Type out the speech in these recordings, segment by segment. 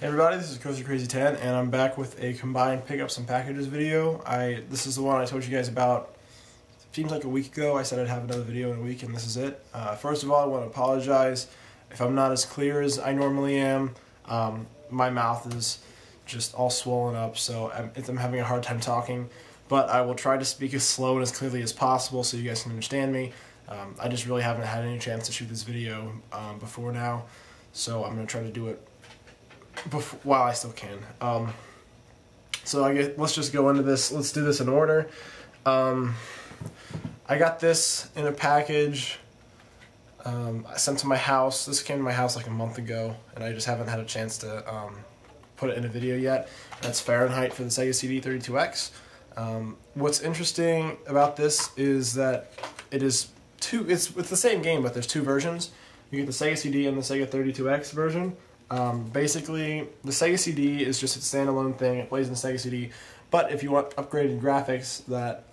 Hey everybody, this is Crazy10, and I'm back with a combined pickups and packages video. This is the one I told you guys about, seems like a week ago. I said I'd have another video in a week, and this is it. First of all, I want to apologize if I'm not as clear as I normally am. My mouth is just all swollen up, so I'm having a hard time talking, but I will try to speak as slow and as clearly as possible so you guys can understand me. I just really haven't had any chance to shoot this video before now, so I'm going to try to do it while I still can. So I guess let's just go into this. Let's do this in order. I got this in a package sent to my house. This came to my house like a month ago, and I just haven't had a chance to put it in a video yet. That's Fahrenheit for the Sega CD32X. What's interesting about this is that it's the same game, but there's two versions. You get the Sega CD and the Sega 32X version. Basically, the Sega CD is just a standalone thing. It plays in the Sega CD, but if you want upgraded graphics that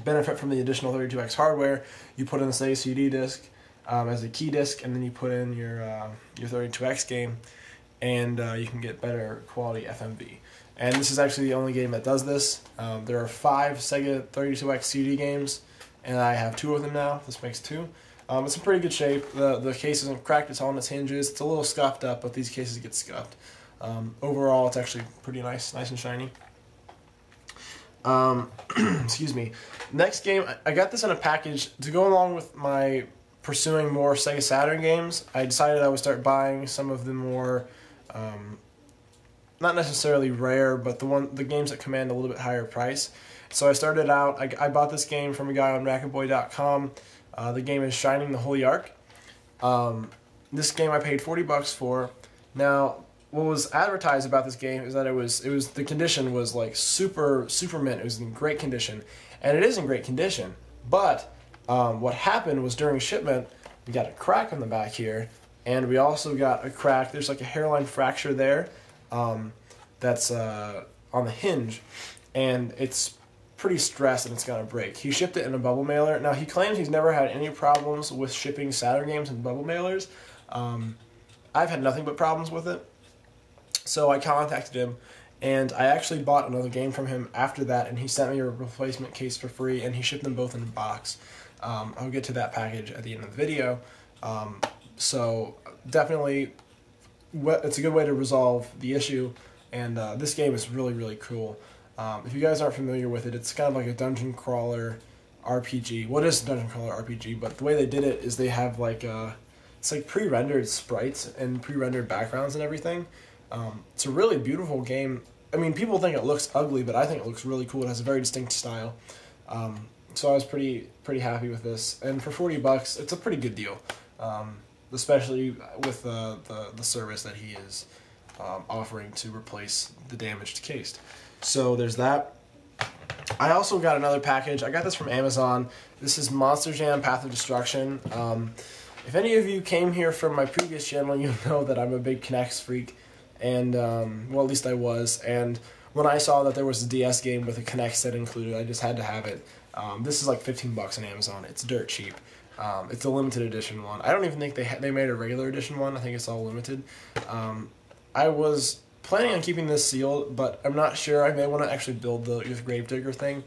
benefit from the additional 32X hardware, you put in the Sega CD disc as a key disc, and then you put in your 32X game, and you can get better quality FMV. And this is actually the only game that does this. There are 5 Sega 32X CD games, and I have 2 of them now. This makes 2. It's in pretty good shape. The case isn't cracked, it's on its hinges. It's a little scuffed up, but these cases get scuffed. Overall, it's actually pretty nice and shiny. Excuse me. Next game, I got this in a package to go along with my pursuing more Sega Saturn games. I decided I would start buying some of the more, not necessarily rare, but the games that command a little bit higher price. So I started out, I bought this game from a guy on Rackaboy.com. The game is Shining the Holy Ark. This game I paid $40 for. Now, what was advertised about this game is that the condition was like super mint. It was in great condition, and it is in great condition. But what happened was during shipment, we got a crack on the back here, and we also got a crack. There's like a hairline fracture there that's on the hinge, and it's pretty stressed and it's gonna break. He shipped it in a bubble mailer. Now he claims he's never had any problems with shipping Saturn games in bubble mailers. I've had nothing but problems with it. So I contacted him, and I actually bought another game from him after that, and he sent me a replacement case for free, and he shipped them both in a box. I'll get to that package at the end of the video. So definitely, it's a good way to resolve the issue, and this game is really cool. If you guys aren't familiar with it, it's kind of like a dungeon crawler RPG. Well, it is a dungeon crawler RPG, but the way they did it is they have like it's like pre-rendered sprites and pre-rendered backgrounds and everything. It's a really beautiful game. I mean, people think it looks ugly, but I think it looks really cool. It has a very distinct style. So I was pretty happy with this, and for $40, it's a pretty good deal, especially with the service that he is offering to replace the damaged case. So there's that. I also got another package. I got this from Amazon. This is Monster Jam Path of Destruction. If any of you came here from my previous channel, you know that I'm a big Kinect freak, and well, at least I was. And when I saw that there was a DS game with a Kinect set included, I just had to have it. This is like $15 on Amazon. It's dirt cheap. It's a limited edition one. I don't even think they made a regular edition one. I think it's all limited. I was planning on keeping this sealed, but I'm not sure. I may want to actually build the Gravedigger thing.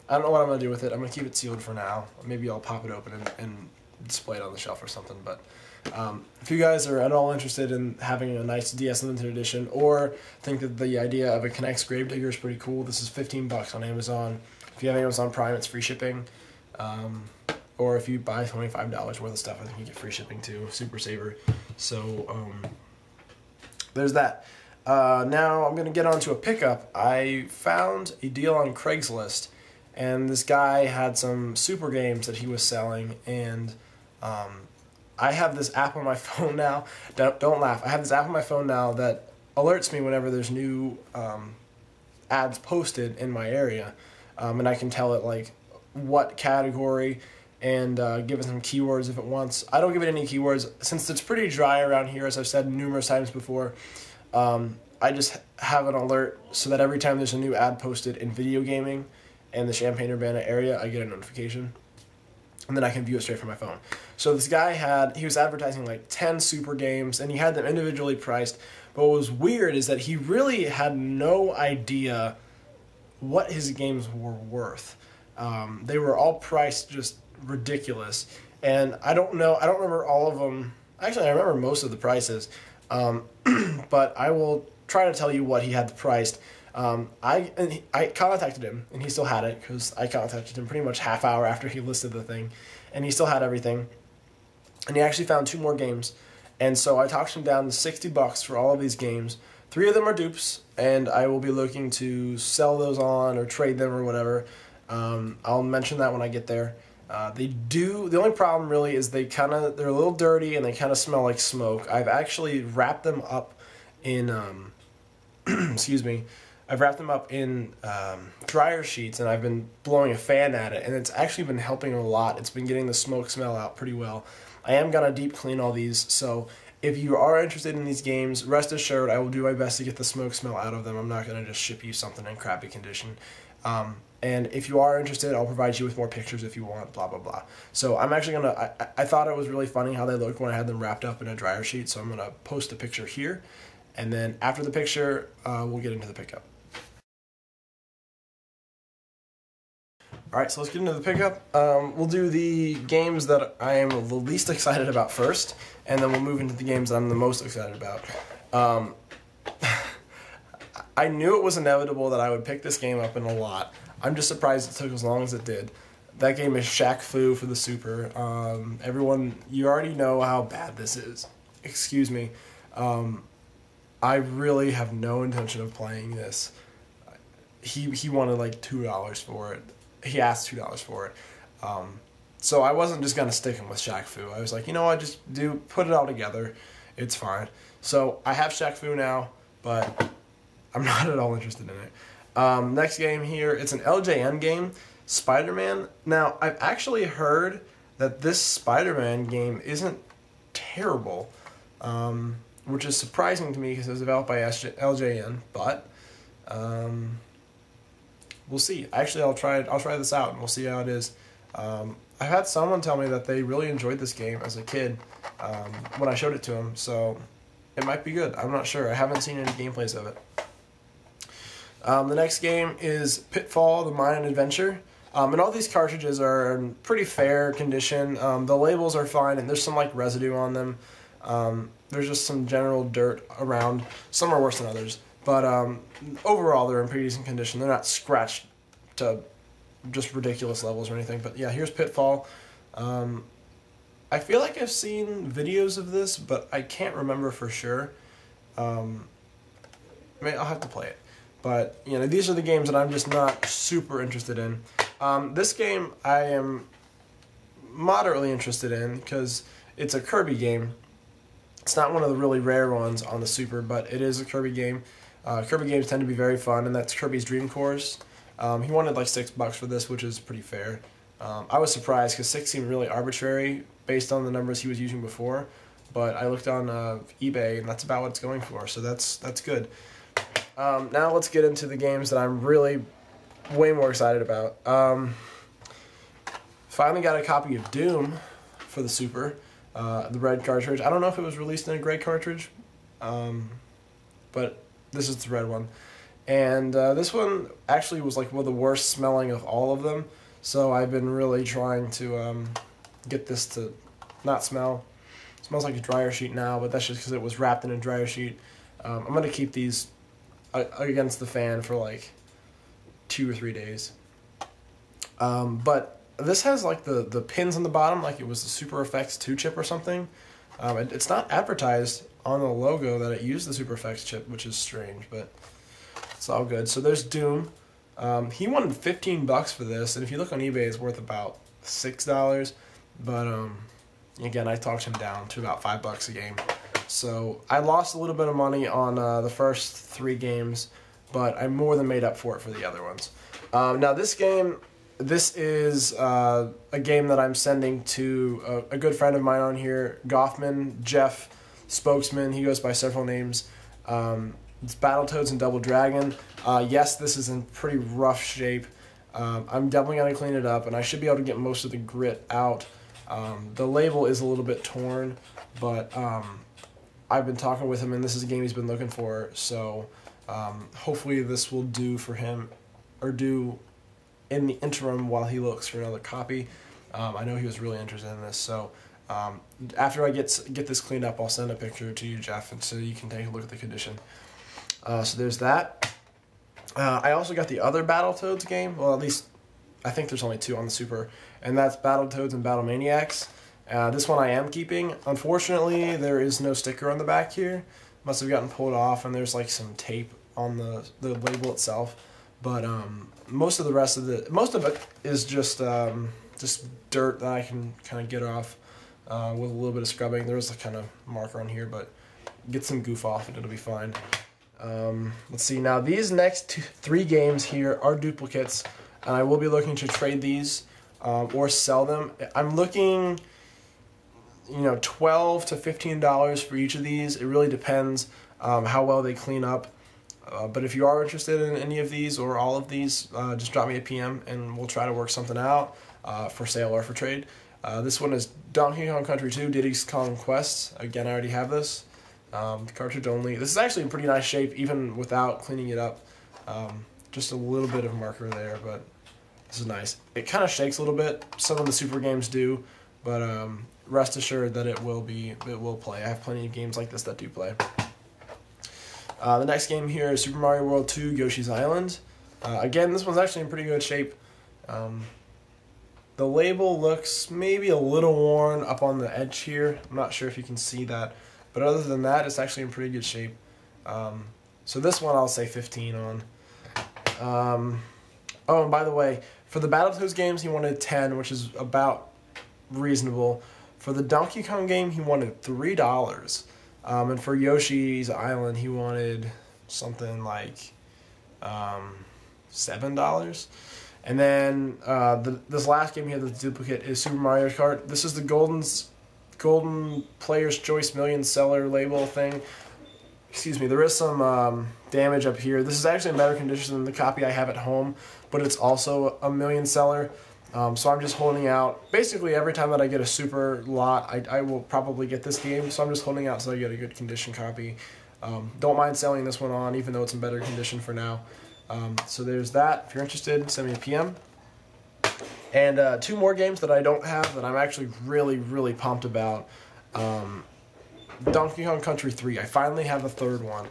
I don't know what I'm going to do with it. I'm going to keep it sealed for now. Maybe I'll pop it open and display it on the shelf or something. But if you guys are at all interested in having a nice DS Limited Edition, or think that the idea of a Kinect Gravedigger is pretty cool, this is $15 on Amazon. If you have Amazon Prime, it's free shipping. Or if you buy $25 worth of stuff, I think you get free shipping too. Super saver. So there's that. Now I'm going to get on to a pickup. I found a deal on Craigslist, and this guy had some super games that he was selling, and I have this app on my phone now. Don't laugh. I have this app on my phone now that alerts me whenever there's new ads posted in my area, and I can tell it like what category and give it some keywords if it wants. I don't give it any keywords since it's pretty dry around here, as I've said numerous times before. I just have an alert so that every time there's a new ad posted in video gaming and the Champaign-Urbana area, I get a notification. and then I can view it straight from my phone. So this guy he was advertising like 10 super games, and he had them individually priced, But what was weird is that he really had no idea what his games were worth. They were all priced just ridiculous. And I don't remember all of them. Actually, I remember most of the prices. But I will try to tell you what he had priced. I contacted him, and he still had it, because I contacted him pretty much half hour after he listed the thing, and he still had everything. And he actually found 2 more games, and so I talked him down to $60 for all of these games. 3 of them are dupes, and I will be looking to sell those on or trade them or whatever. I'll mention that when I get there. The only problem really is they're a little dirty and they kind of smell like smoke. I've actually wrapped them up in, excuse me, I've wrapped them up in dryer sheets, and I've been blowing a fan at it, and it's actually been helping a lot. It's been getting the smoke smell out pretty well. I am going to deep clean all these, so if you are interested in these games, rest assured I will do my best to get the smoke smell out of them. I'm not going to just ship you something in crappy condition. And if you are interested, I'll provide you with more pictures if you want, blah, blah, blah. So I'm actually going to, I thought it was really funny how they looked when I had them wrapped up in a dryer sheet, so I'm going to post a picture here. And then after the picture, we'll get into the pickup. All right, so let's get into the pickup. We'll do the games that I am the least excited about first, and then we'll move into the games that I'm the most excited about. I knew it was inevitable that I would pick this game up in a lot. I'm just surprised it took as long as it did. That game is Shaq Fu for the Super. Everyone, you already know how bad this is. Excuse me. I really have no intention of playing this. He wanted like $2 for it. He asked $2 for it. So I wasn't just going to stick him with Shaq Fu. I was like, you know what, just put it all together. It's fine. So I have Shaq Fu now, but I'm not at all interested in it. Next game here, it's an LJN game, Spider-Man. Now, I've actually heard that this Spider-Man game isn't terrible, which is surprising to me because it was developed by LJN, but we'll see. Actually, I'll try this out, and we'll see how it is. I've had someone tell me that they really enjoyed this game as a kid when I showed it to them, so it might be good. I'm not sure. I haven't seen any gameplays of it. The next game is Pitfall: The Mayan Adventure. And all these cartridges are in pretty fair condition. The labels are fine, and there's some like residue on them. There's just some general dirt around. Some are worse than others. But overall, they're in pretty decent condition. They're not scratched to just ridiculous levels or anything. But yeah, here's Pitfall. I feel like I've seen videos of this, but I can't remember for sure. I mean, I'll have to play it. But, you know, these are the games that I'm just not super interested in. This game I am moderately interested in because it's a Kirby game. It's not one of the really rare ones on the Super, but it is a Kirby game. Kirby games tend to be very fun, and that's Kirby's Dream Course. He wanted like $6 for this, which is pretty fair. I was surprised because 6 seemed really arbitrary based on the numbers he was using before, but I looked on eBay, and that's about what it's going for, so that's good. Now let's get into the games that I'm really way more excited about. Finally got a copy of Doom for the Super, the red cartridge. I don't know if it was released in a gray cartridge, but this is the red one. And this one actually was like one of the worst smelling of all of them, so I've been really trying to get this to not smell. It smells like a dryer sheet now, but that's just because it was wrapped in a dryer sheet. I'm going to keep these against the fan for like 2 or 3 days. But this has like the pins on the bottom like it was the Super Effects 2 chip or something. It's not advertised on the logo that it used the Super Effects chip, which is strange, but it's all good. So there's Doom. He wanted $15 for this, and if you look on eBay, it's worth about $6. But again, I talked him down to about $5 a game. So I lost a little bit of money on the first 3 games, but I more than made up for it for the other ones. Now this game, this is a game that I'm sending to a good friend of mine on here, Goffman, Jeff, Spokesman. He goes by several names. It's Battletoads and Double Dragon. Yes, this is in pretty rough shape. I'm definitely going to clean it up, and I should be able to get most of the grit out. The label is a little bit torn, but I've been talking with him, and this is a game he's been looking for. So hopefully this will do for him, or do in the interim while he looks for another copy. I know he was really interested in this. So after I get this cleaned up, I'll send a picture to you, Jeff, and so you can take a look at the condition. So there's that. I also got the other Battletoads game. Well, at least I think there's only 2 on the Super, and that's Battletoads and Battle Maniacs. This one I am keeping. Unfortunately, there is no sticker on the back here. Must have gotten pulled off, and there's like some tape on the label itself. But most of it is just dirt that I can kind of get off with a little bit of scrubbing. There's a kind of marker on here, but get some goof off and it'll be fine. Let's see, now these next 3 games here are duplicates, and I will be looking to trade these or sell them. I'm looking, $12 to $15 for each of these. It really depends how well they clean up. But if you are interested in any of these or all of these, just drop me a PM and we'll try to work something out for sale or for trade. This one is Donkey Kong Country 2 Diddy's Kong Quest. Again, I already have this. Cartridge only. This is actually in pretty nice shape even without cleaning it up. Just a little bit of marker there, but this is nice. It kind of shakes a little bit. Some of the Super games do, but rest assured that it will play. I have plenty of games like this that do play. The next game here is Super Mario World 2 Yoshi's Island. Again, this one's actually in pretty good shape. The label looks maybe a little worn up on the edge here. I'm not sure if you can see that. But other than that, it's actually in pretty good shape. So this one I'll say 15 on. Oh, and by the way, for the Battletoads games, he wanted 10, which is about reasonable. For the Donkey Kong game, he wanted $3. And for Yoshi's Island, he wanted something like $7. And then this last game here, the duplicate, is Super Mario Kart. This is the Golden Player's Choice Million Seller label thing. Excuse me, there is some damage up here. This is actually in better condition than the copy I have at home, but it's also a million seller. So I'm just holding out. Basically, every time that I get a Super lot, I will probably get this game. So I'm just holding out until I get a good condition copy. Don't mind selling this one on, even though it's in better condition for now. So there's that. If you're interested, send me a PM. And 2 more games that I don't have that I'm actually really, really pumped about. Donkey Kong Country 3. I finally have a 3rd one.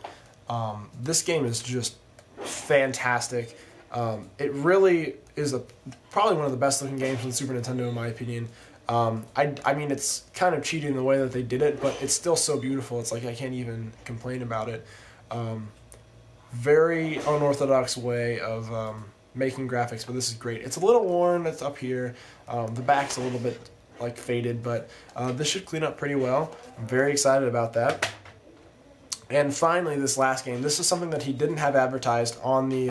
This game is just fantastic. It really is probably one of the best looking games on the Super Nintendo in my opinion. I mean, it's kind of cheating the way that they did it, but it's still so beautiful. It's like I can't even complain about it. Very unorthodox way of making graphics, but this is great. It's a little worn, it's up here. The back's a little bit like faded, but this should clean up pretty well. I'm very excited about that. And finally, this last game. This is something that he didn't have advertised on the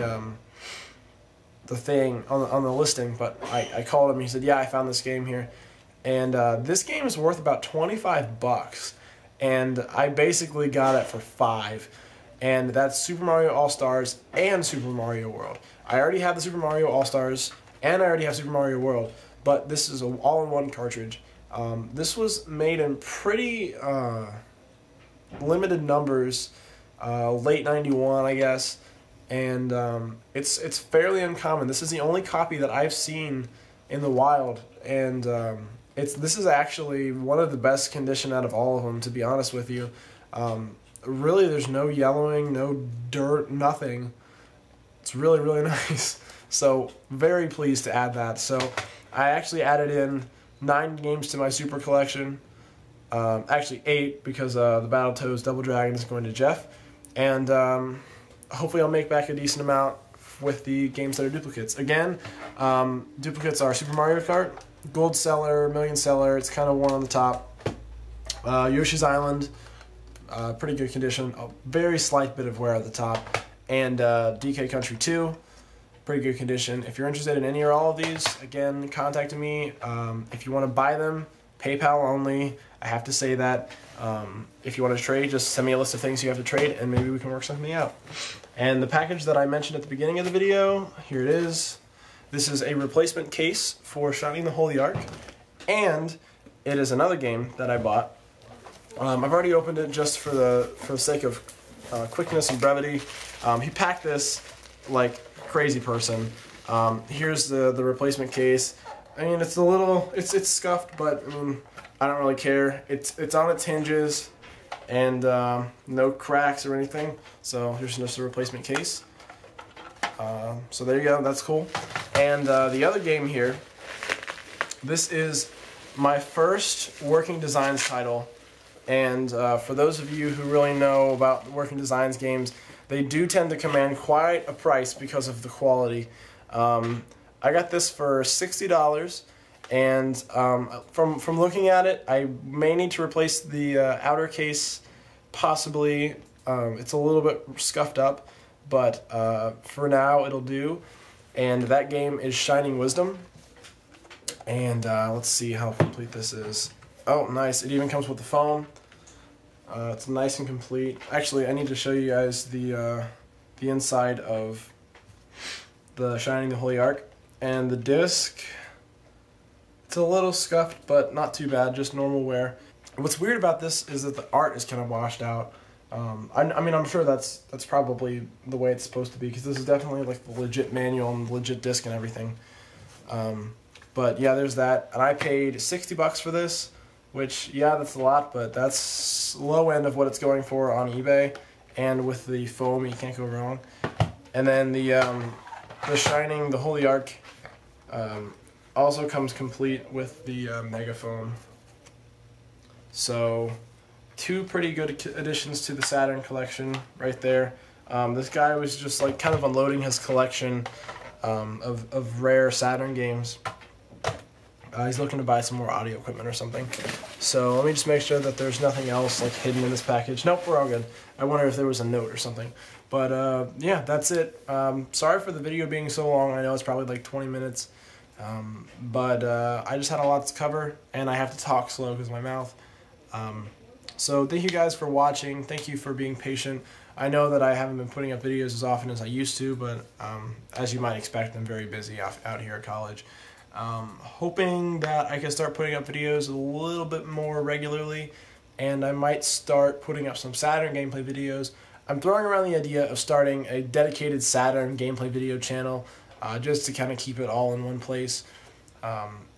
thing, on the listing, but I called him. He said, yeah, I found this game here. And this game is worth about $25, and I basically got it for $5. And that's Super Mario All-Stars and Super Mario World. I already have the Super Mario All-Stars, and I already have Super Mario World, but this is an all-in-one cartridge. This was made in pretty limited numbers, late '91, I guess, and it's fairly uncommon. This is the only copy that I've seen in the wild, and this is actually one of the best condition out of all of them, to be honest with you. Really, there's no yellowing, no dirt, nothing. It's really, really nice. So, very pleased to add that. So, I actually added in 9 games to my Super collection. Actually 8, because the Battletoads Double Dragon is going to Jeff. And hopefully I'll make back a decent amount with the games that are duplicates. Again, duplicates are Super Mario Kart, Gold Seller, Million Seller, it's kind of worn on the top. Yoshi's Island, pretty good condition, a very slight bit of wear at the top. And DK Country 2, pretty good condition. If you're interested in any or all of these, again, contact me. If you want to buy them, PayPal only. I have to say that. If you want to trade, just send me a list of things you have to trade, and maybe we can work something out. And the package that I mentioned at the beginning of the video, here it is. This is a replacement case for Shining the Holy Ark, and it is another game that I bought I've already opened it just for the sake of quickness and brevity. He packed this like a crazy person. Here's the replacement case. I mean, it's a little, it's scuffed, but I mean, I don't really care. It's on its hinges, and no cracks or anything. So here's just a replacement case. So there you go. That's cool. And the other game here. This is my first Working Designs title. And for those of you who really know about Working Designs games, they do tend to command quite a price because of the quality. I got this for $60, and from looking at it, I may need to replace the outer case, possibly. It's a little bit scuffed up, but for now it'll do. And that game is Shining Wisdom. And let's see how complete this is. Oh, nice. It even comes with the foam. It's nice and complete. Actually, I need to show you guys the inside of the Shining the Holy Ark. And the disc, it's a little scuffed, but not too bad, just normal wear. What's weird about this is that the art is kind of washed out. I mean, I'm sure that's probably the way it's supposed to be, because this is definitely like the legit manual and the legit disc and everything. But yeah, there's that. And I paid $60 for this, which, yeah, that's a lot, but that's low end of what it's going for on eBay. And with the foam, you can't go wrong. And then the Shining the Holy Ark also comes complete with the megaphone. So, two pretty good additions to the Saturn collection right there. This guy was just like kind of unloading his collection of rare Saturn games. He's looking to buy some more audio equipment or something. So let me just make sure that there's nothing else like hidden in this package. Nope, we're all good. I wonder if there was a note or something. But yeah, that's it. Sorry for the video being so long. I know it's probably like 20 minutes. But I just had a lot to cover, and I have to talk slow because of my mouth. So thank you guys for watching. Thank you for being patient. I know that I haven't been putting up videos as often as I used to, but as you might expect, I'm very busy out here at college. Hoping that I can start putting up videos a little bit more regularly, and I might start putting up some Saturn gameplay videos. I'm throwing around the idea of starting a dedicated Saturn gameplay video channel, just to kind of keep it all in one place.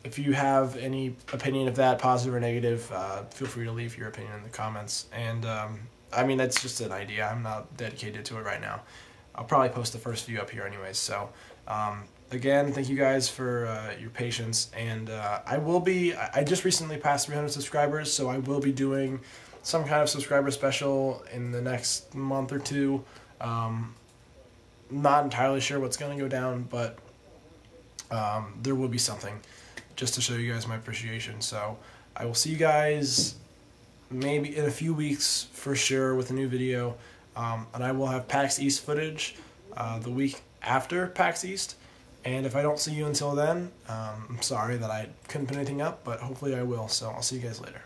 If you have any opinion of that, positive or negative, feel free to leave your opinion in the comments. And I mean, that's just an idea. I'm not dedicated to it right now. I'll probably post the first few up here anyways. So again, thank you guys for your patience. And I just recently passed 300 subscribers, so I will be doing some kind of subscriber special in the next month or two. Not entirely sure what's going to go down, but there will be something just to show you guys my appreciation. So I will see you guys maybe in a few weeks for sure with a new video. And I will have PAX East footage the week after PAX East. And if I don't see you until then, I'm sorry that I couldn't put anything up, but hopefully I will. So I'll see you guys later.